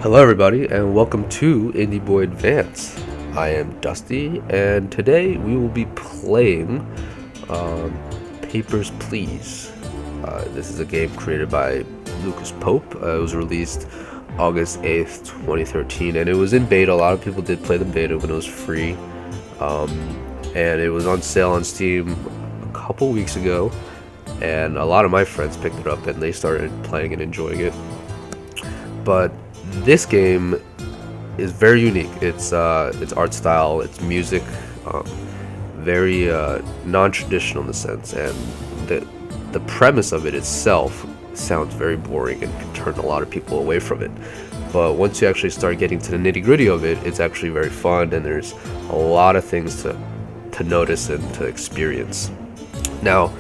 Hello, everybody, and welcome to IndieBoy Advance. I am Dusty, and today we will be playing um, Papers, Please. This is a game created by Lucas Pope. It was released August 8th, 2013, and it was in beta. A lot of people did play the beta when it was free, um, and it was on sale on Steam a couple weeks ago, and a lot of my friends picked it up and they started playing and enjoying it. But this game is very unique. Its art style, its music, very non-traditional in a sense, and the premise of it itself sounds very boring and can turn a lot of people away from it. But once you actually start getting to the nitty-gritty of it, it's actually very fun, and there's a lot of things to notice and to experience. Now,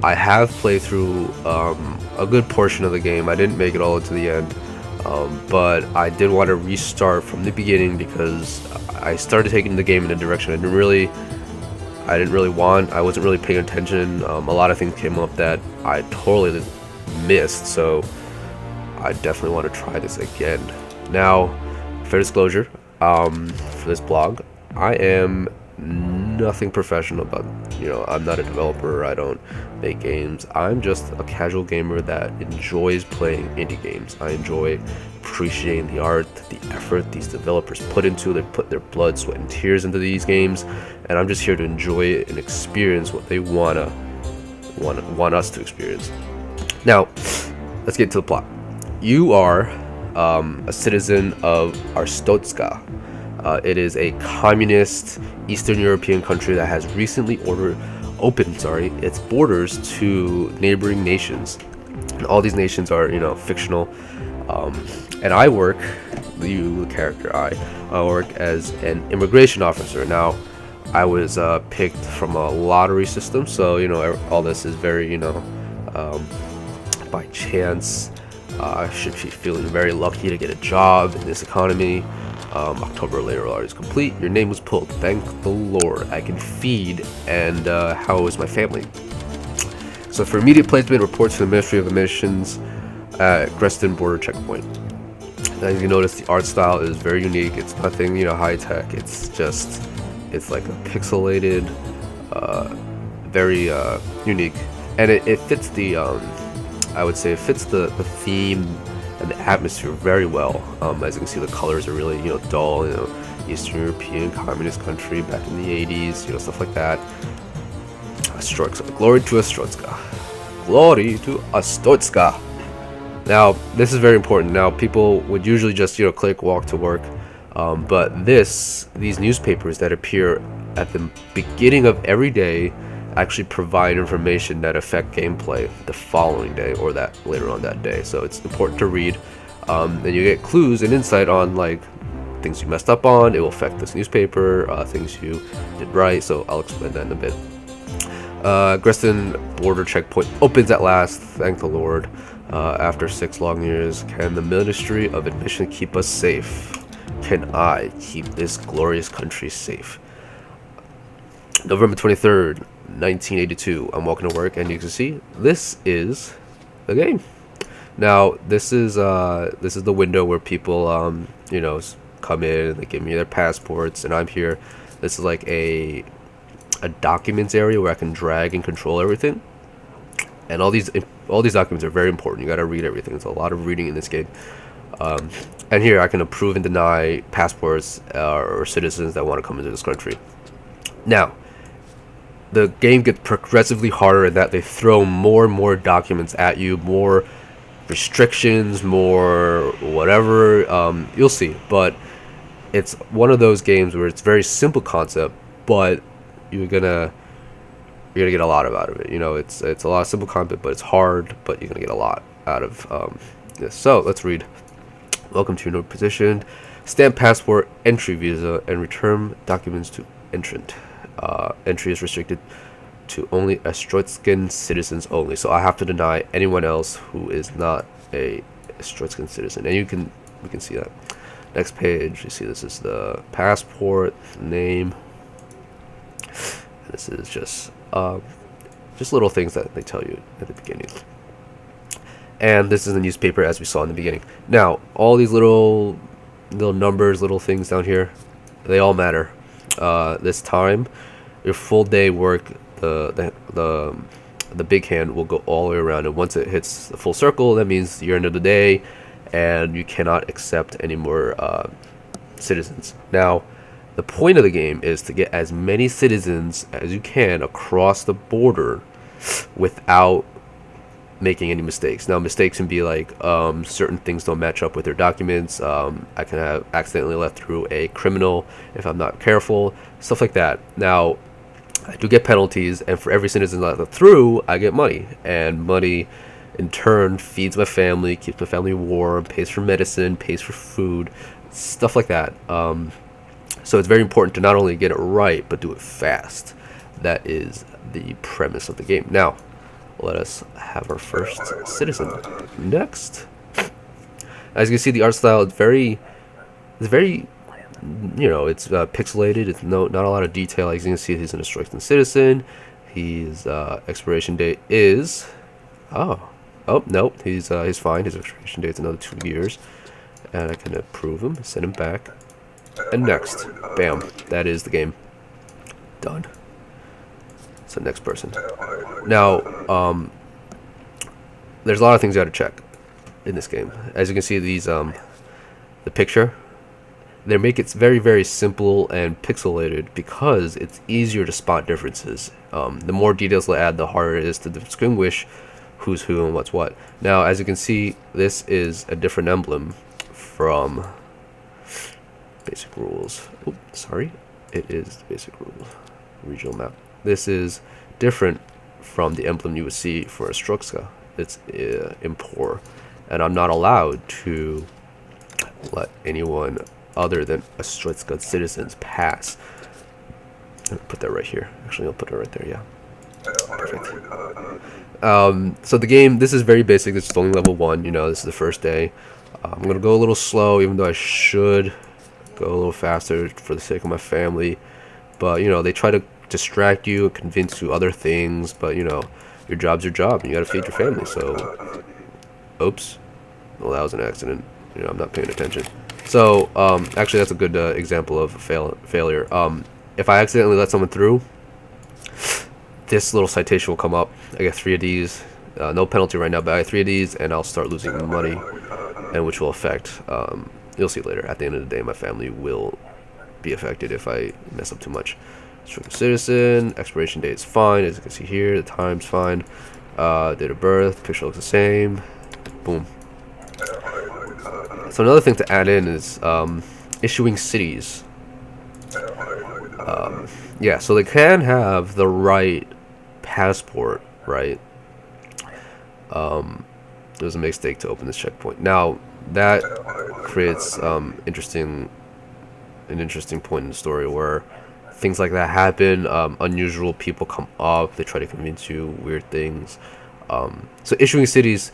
I have played through a good portion of the game. I didn't make it all to the end. But I did want to restart from the beginning because I started taking the game in a direction I didn't really want. I wasn't really paying attention. A lot of things came up that I totally missed, so I definitely want to try this again. Now, fair disclosure, for this blog, I am nothing professional, but I'm not a developer. I don't make games. I'm just a casual gamer that enjoys playing indie games. I enjoy appreciating the art, the effort these developers put into. They put their blood, sweat, and tears into these games, and I'm just here to enjoy it and experience what they want us to experience. Now, let's get to the plot. You are a citizen of Arstotzka. It is a communist Eastern European country that has recently opened its borders to neighboring nations. And all these nations are, fictional. And I work, the character I work as an immigration officer. Now, I was picked from a lottery system, so, all this is very, by chance. I should be feeling very lucky to get a job in this economy. October later already is complete. Your name was pulled. Thank the Lord. I can feed. And how is my family? So for immediate placement, reports to the Ministry of Emissions at Greston border checkpoint. As you notice, the art style is very unique. It's nothing, high tech. It's like a pixelated, very unique, and it fits the I would say it fits the theme and the atmosphere very well. As you can see, the colors are really dull. Eastern European communist country back in the 80s, stuff like that. Glory to Arstotzka. Glory to Arstotzka. Now, this is very important. Now, people would usually just click walk to work, but these newspapers that appear at the beginning of every day actually provide information that affect gameplay the following day or that later on that day. So it's important to read, and you get clues and insight on things you messed up on. It will affect this newspaper, things you did right. So I'll explain that in a bit. Greston border checkpoint opens at last. Thank the Lord. After 6 long years, can the Ministry of Admission keep us safe? Can I keep this glorious country safe? November 23rd, 1982. I'm walking to work, and you can see this is the game. Now, this is the window where people come in and they give me their passports, and I'm here. This is like a documents area where I can drag and control everything. And all these documents are very important. You got to read everything. There's a lot of reading in this game. And here I can approve and deny passports or citizens that want to come into this country. Now, the game gets progressively harder in that they throw more and more documents at you, more restrictions, more whatever. You'll see. But it's one of those games where it's very simple concept, but you're gonna get a lot out of it. It's a lot of simple content, but it's hard, but you're gonna get a lot out of this. So let's read. Welcome to your new position. Stamp passport, entry visa, and return documents to entrant. Entry is restricted to only Arstotzkan citizens only. So I have to deny anyone else who is not a Arstotzkan citizen. And we can see that. Next page, you see this is the passport name. This is just little things that they tell you at the beginning. And this is the newspaper as we saw in the beginning. Now, all these little numbers, little things down here, they all matter. This time, your full day work, the big hand will go all the way around, and once it hits the full circle, that means the end of the day, and you cannot accept any more citizens. Now, the point of the game is to get as many citizens as you can across the border without making any mistakes. Now, mistakes can be like certain things don't match up with their documents. I can have accidentally let through a criminal if I'm not careful, stuff like that. Now, I do get penalties, and for every citizen that I let through, I get money, and money in turn feeds my family, keeps my family warm, pays for medicine, pays for food, stuff like that. So it's very important to not only get it right, but do it fast. That is the premise of the game. Now, let us have our first citizen. Next. As you can see, the art style is very, you know, it's pixelated. It's not a lot of detail. As you can see, he's an instructing citizen. His expiration date is, oh no, he's fine. His expiration date's another 2 years, and I can approve him, send him back, and next, bam, that is the game done. So next person. Now, there's a lot of things you got to check in this game. As you can see, these the picture, they make it very, very simple and pixelated because it's easier to spot differences. The more details they add, the harder it is to distinguish who's who and what's what. Now, as you can see, this is a different emblem from Basic Rules. Oops, sorry, it is Basic Rules regional map. This is different from the emblem you would see for Ostrogska. It's impor, and I'm not allowed to let anyone other than Ostrogska citizens pass. I'll put that right here. Actually, I'll put it right there. Yeah, perfect. So the game, this is very basic. This is only level 1. You know, this is the first day. I'm gonna go a little slow, even though I should go a little faster for the sake of my family. But you know, they try to distract you and convince you other things, but you know, your job's your job and you gotta feed your family. So oops, well, that was an accident. You know, I'm not paying attention. So actually that's a good example of failure. If I accidentally let someone through, this little citation will come up. I get 3 of these, no penalty right now, but I get 3 of these and I'll start losing money, and which will affect, you'll see later, at the end of the day my family will be affected if I mess up too much. Citizen, expiration date is fine, as you can see here, the time's fine, date of birth, picture looks the same, boom. So another thing to add in is issuing cities. Yeah, so they can have the right passport, right? There's a mistake to open this checkpoint. Now that creates an interesting point in the story where things like that happen. Unusual people come up, they try to convince you weird things. So issuing cities,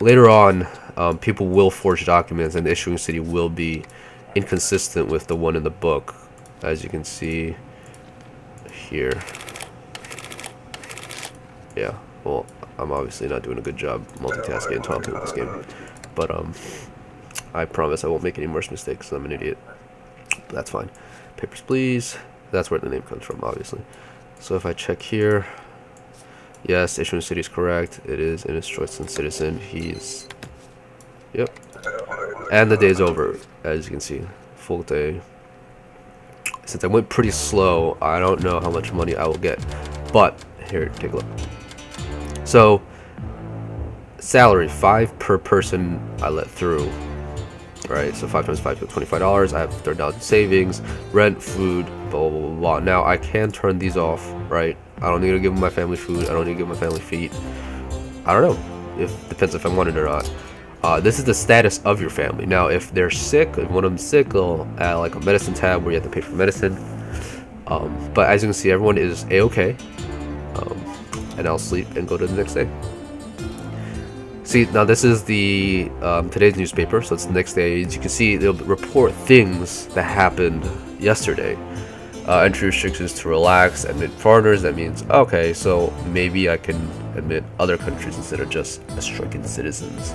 later on, people will forge documents, and the issuing city will be inconsistent with the one in the book, as you can see here. Yeah, well, I'm obviously not doing a good job multitasking and talking with this game, but I promise I won't make any more mistakes. I'm an idiot. But that's fine. Papers, please. That's where the name comes from, obviously. So if I check here, yes, issuing city is correct. It is an instructing citizen. He's, yep. And the day's over, as you can see, full day. Since I went pretty slow, I don't know how much money I will get. But here, take a look. So salary, 5 per person I let through. Right, so 5 times 5 is $25. I have $30 savings, rent, food, blah, blah, blah, blah. Now I can turn these off, right? I don't need to give my family food. I don't need to give my family feet. I don't know. It depends if I want it or not. This is the status of your family. Now, if they're sick, if one of them's sick, they'll add like a medicine tab where you have to pay for medicine. But as you can see, everyone is a-okay. And I'll sleep and go to the next day. See, now this is the today's newspaper, so it's the next day. As you can see, they'll report things that happened yesterday. Entry restrictions to relax, admit foreigners. That means, okay, so maybe I can admit other countries instead of just as stricken citizens.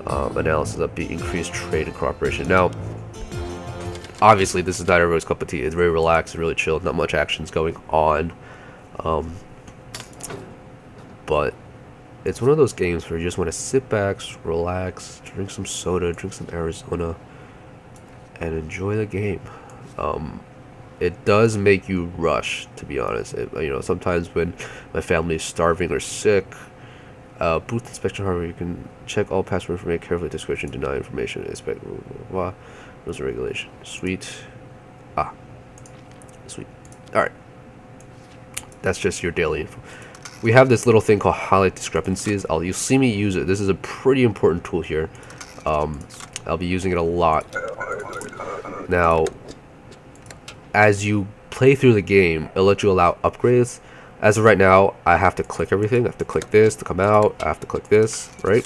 Analysis of the increased trade and cooperation. Now, obviously, this is not everybody's cup of tea. It's very relaxed, really chill, not much action's going on. But it's one of those games where you just want to sit back, relax, drink some soda, drink some Arizona, and enjoy the game. It does make you rush, to be honest. Sometimes when my family is starving or sick, booth inspection hardware, you can check all password information carefully, discretion, deny information, inspect, blah, rules and regulation. Sweet. Sweet. Alright. That's just your daily info. We have this little thing called highlight discrepancies. You'll see me use it. This is a pretty important tool here. I'll be using it a lot. Now, as you play through the game, it'll let you allow upgrades. As of right now, I have to click everything. I have to click this to come out. I have to click this, right?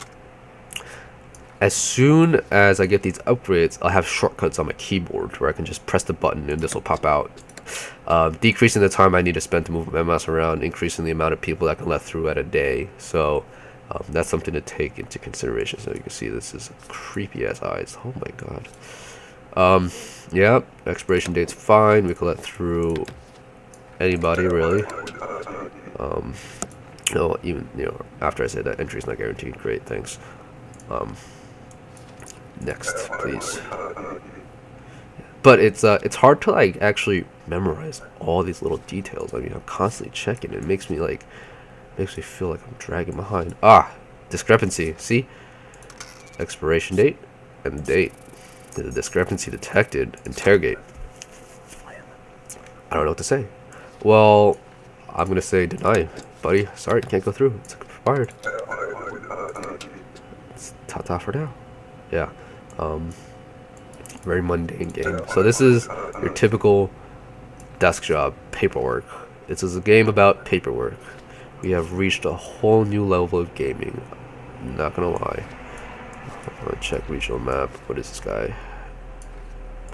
As soon as I get these upgrades, I'll have shortcuts on my keyboard where I can just press the button and this will pop out. Decreasing the time I need to spend to move my mouse around, increasing the amount of people that I can let through at a day. So that's something to take into consideration. So you can see this is creepy ass eyes. Oh my god. Yeah, expiration date's fine. We can let through anybody really. No, even after I say that, entry's not guaranteed. Great, thanks. Next, please. But it's hard to like actually memorize all these little details. I mean, I'm constantly checking. It makes me feel like I'm dragging behind. Discrepancy. See, expiration date and date. The discrepancy detected. Interrogate. I don't know what to say. Well, I'm gonna say deny, buddy. Sorry, can't go through. It's expired. It's ta-ta for now. Yeah. Very mundane game. So this is your typical desk job paperwork. This is a game about paperwork. We have reached a whole new level of gaming. I'm not gonna lie. I'm gonna check regional map. What is this guy?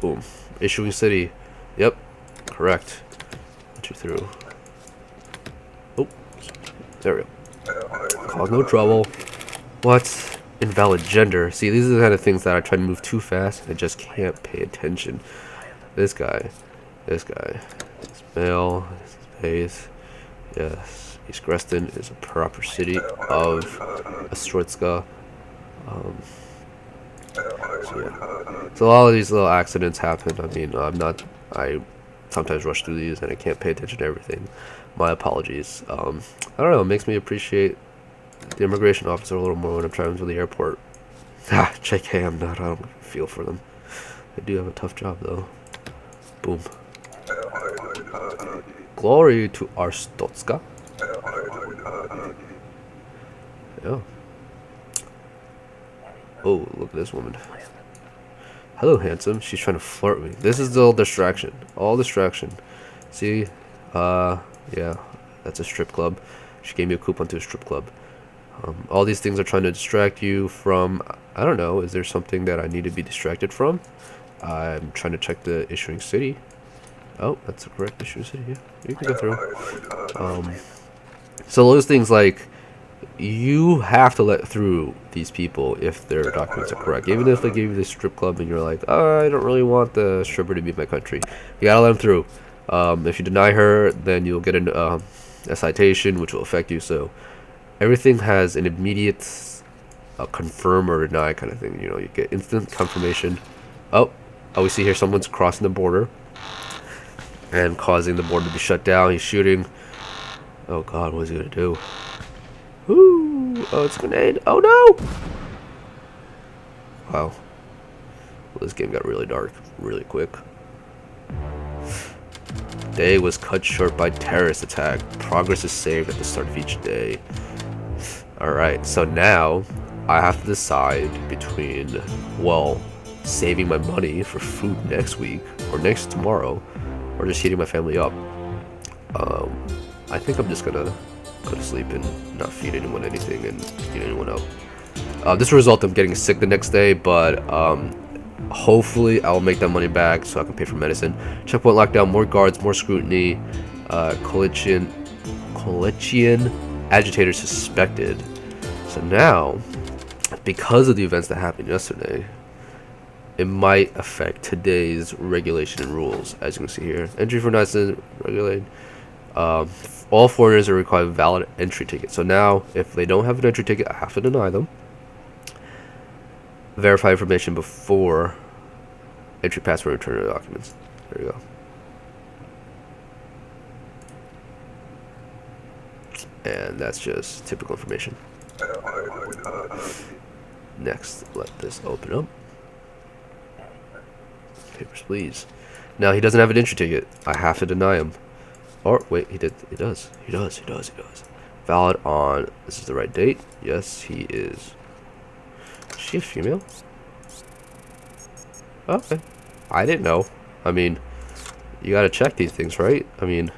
Boom. Issuing city. Yep. Correct. Put you through. Oh. There we go. Cause no trouble. What? Invalid gender. See, these are the kind of things that I try to move too fast and I just can't pay attention. This guy. This male. This is Hayes. Yes. East Creston is a proper city of Ostroitska. So yeah. So a lot of these little accidents happen. I mean, I sometimes rush through these and I can't pay attention to everything. My apologies. I don't know, it makes me appreciate the immigration officer a little more when I'm traveling to the airport. JK, I don't feel for them. They do have a tough job though. Boom. Glory to Arstotska. Yeah. Oh, look at this woman. Hello, handsome. She's trying to flirt with me. This is all distraction. All distraction. See? Yeah. That's a strip club. She gave me a coupon to a strip club. All these things are trying to distract you from... I don't know. Is there something that I need to be distracted from? I'm trying to check the issuing city. Oh, that's the correct issuing city. Yeah, you can go through. So those things like... You have to let through these people if their documents are correct. Even if they give you this strip club and you're like, I don't really want the stripper to be in my country. You gotta let them through. If you deny her, then you'll get a citation, which will affect you. So everything has an immediate confirm or deny kind of thing. You get instant confirmation. Oh, we see here someone's crossing the border and causing the border to be shut down. He's shooting. Oh God, what is he gonna do? Ooh, oh, it's a grenade. Oh no! Wow. Well, this game got really dark really quick. Day was cut short by terrorist attack. Progress is saved at the start of each day. Alright, so now I have to decide between, well, saving my money for food next week or next tomorrow, or just heating my family up. I think I'm just gonna go to sleep and not feed anyone anything and heat anyone up. This will result in getting sick the next day, but hopefully I'll make that money back so I can pay for medicine. Checkpoint lockdown, more guards, more scrutiny. Coalition agitator suspected. So now, because of the events that happened yesterday, it might affect today's regulation and rules. As you can see here, entry for non-citizens regulated. All foreigners are required a valid entry ticket. So now, if they don't have an entry ticket, I have to deny them. Verify information before entry, passport, and return documents. There you go. And that's just typical information. Next, let this open up. Papers, please. Now he doesn't have an entry ticket. I have to deny him. Or wait, he did. He does. He does. He does. He does. Valid on. This is the right date. Yes, he is. Is she a female? Okay. I didn't know. I mean, you gotta check these things, right? I mean,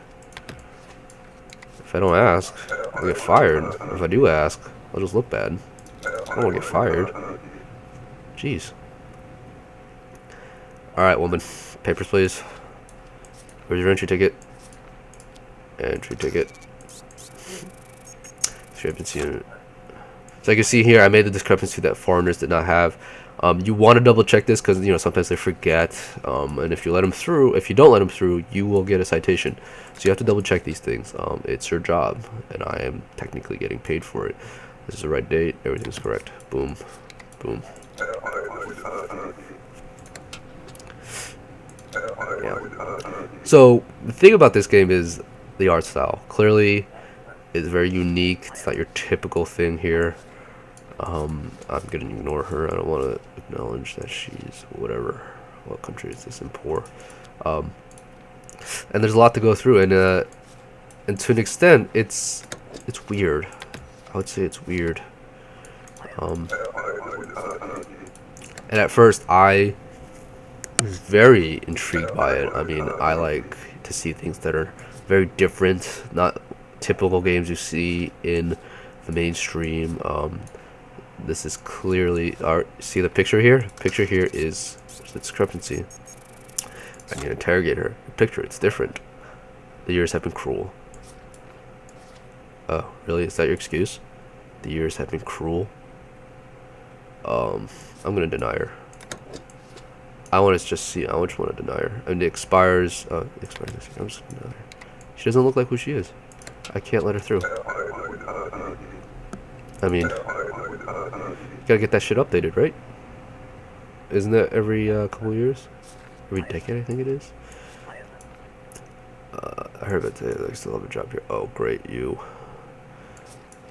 if I don't ask, I'll get fired. Or if I do ask, I'll just look bad. I don't want to get fired. Jeez. Alright, woman. Papers, please. Where's your entry ticket? Entry ticket. Discrepancy. So I can see here, I made the discrepancy that foreigners did not have. You want to double check this because, you know, sometimes they forget. And if you let them through, if you don't let them through, you will get a citation. So you have to double check these things. It's your job, and I am technically getting paid for it. This is the right date. Everything's correct. Boom. Boom. Yeah. So the thing about this game is the art style. Clearly, it's very unique. It's not your typical thing here. I'm gonna ignore her. I don't want to acknowledge that she's whatever. What country is this in? Poor. And there's a lot to go through, and to an extent, it's weird. I would say it's weird. And at first, I was very intrigued by it. I mean, I like to see things that are very different, not typical games you see in the mainstream. This is clearly see the picture here? The picture here is the discrepancy. I need to interrogate her. The picture, it's different. The years have been cruel. Oh, really? Is that your excuse? The years have been cruel. I'm gonna deny her. I want to just see. I just want to deny her. And it expires. Expires this year. I'm just gonna deny her. She doesn't look like who she is. I can't let her through. I mean, you gotta get that shit updated, right? Isn't that every couple years? Every decade, I think it is. I heard that they still have a job here. Oh, great, you.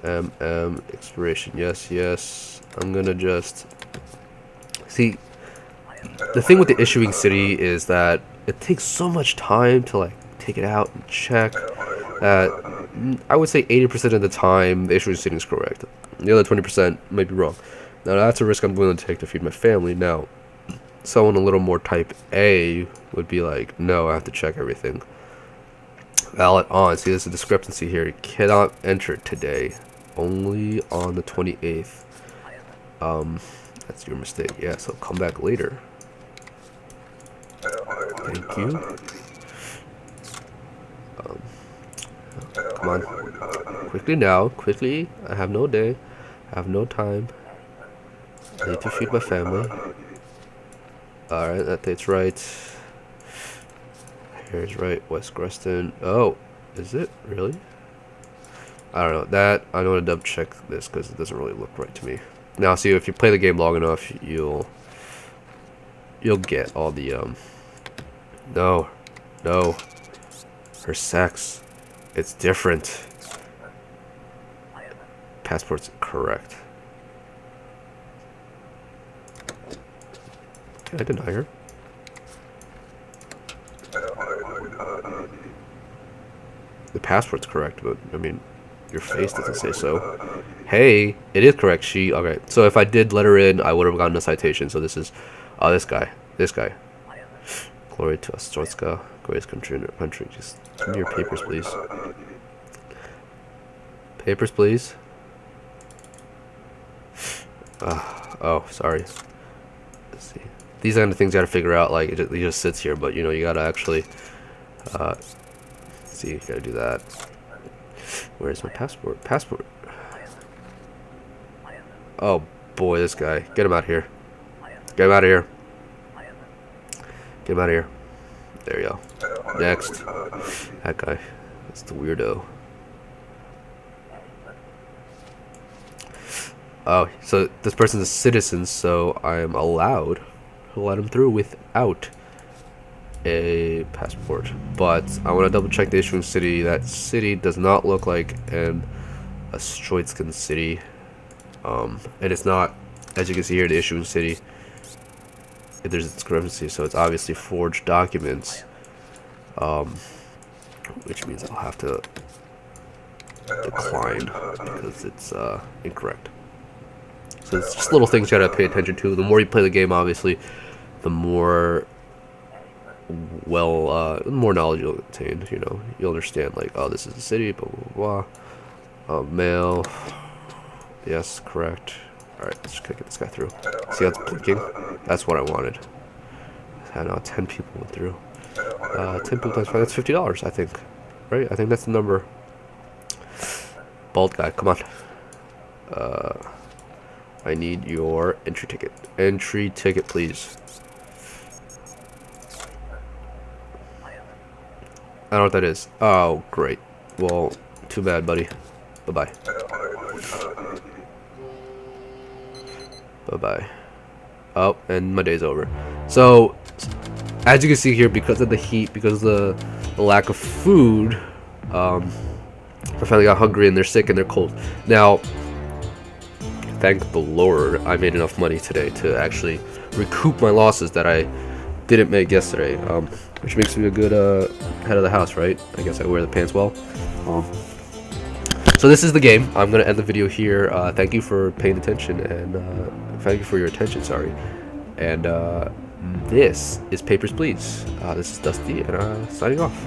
Expiration. Yes, yes. I'm gonna just see. The thing with the issuing city is that it takes so much time to like take it out and check that I would say 80% of the time the issuing city is correct. The other 20% may be wrong. Now that's a risk I'm willing to take to feed my family. Now, someone a little more type A would be like, no, I have to check everything. Valid on. See, there's a discrepancy here. You cannot enter today. Only on the 28th. That's your mistake. Yeah, so come back later. Thank you. Come on. Quickly now. Quickly. I have no day. I have no time. I need to feed my family. Alright, that date's right. Here's right. West Greston. Oh, is it? Really? I don't know. That, I don't want to double check this because it doesn't really look right to me. Now, see, if you play the game long enough, you'll get all the, no. Her sex. It's different. Passport's correct. Can I deny her? The passport's correct, but, I mean, your face doesn't say so. Hey, it is correct. She, okay. So if I did let her in, I would have gotten a citation. So this is, this guy. Glory to Ostrowska, greatest country in our country. Just give me your papers, please. Papers, please. Oh, sorry. Let's see. These are the things you gotta figure out. Like, it just sits here, but you know, you gotta actually, see, you gotta do that. Where's my passport? Passport. Oh boy, this guy. Get him out of here. Get him out of here. Get him out of here. There you go. Next. That guy. That's the weirdo. Oh, so this person's a citizen, so I'm allowed to let him through without a passport. But I want to double check the issuing city. That city does not look like a Stroitskin city. And it's not, as you can see here, the issuing city. There's a discrepancy, so it's obviously forged documents. Which means I'll have to decline because it's incorrect. So it's just little things you gotta pay attention to. The more you play the game, obviously, the more more knowledge you'll obtain. You know, you'll understand like, oh, this is the city, blah blah blah. Mail. Yes, correct. All right, let's just get this guy through. See how it's blinking? That's what I wanted. I know 10 people went through. 10 people times 5. That's $50, I think. Right? I think that's the number. Bald guy, come on. I need your entry ticket. Entry ticket, please. I don't know what that is. Oh, great. Well, too bad, buddy. Bye-bye. Bye-bye. Oh, and my day's over. So, as you can see here, because of the heat, because of the lack of food, I finally got hungry and they're sick and they're cold. Now, thank the Lord, I made enough money today to actually recoup my losses that I didn't make yesterday, which makes me a good head of the house, right? I guess I wear the pants well. So this is the game. I'm going to end the video here. Thank you for paying attention, and thank you for your attention, sorry. And this is Papers, Please. This is Dusty, and signing off.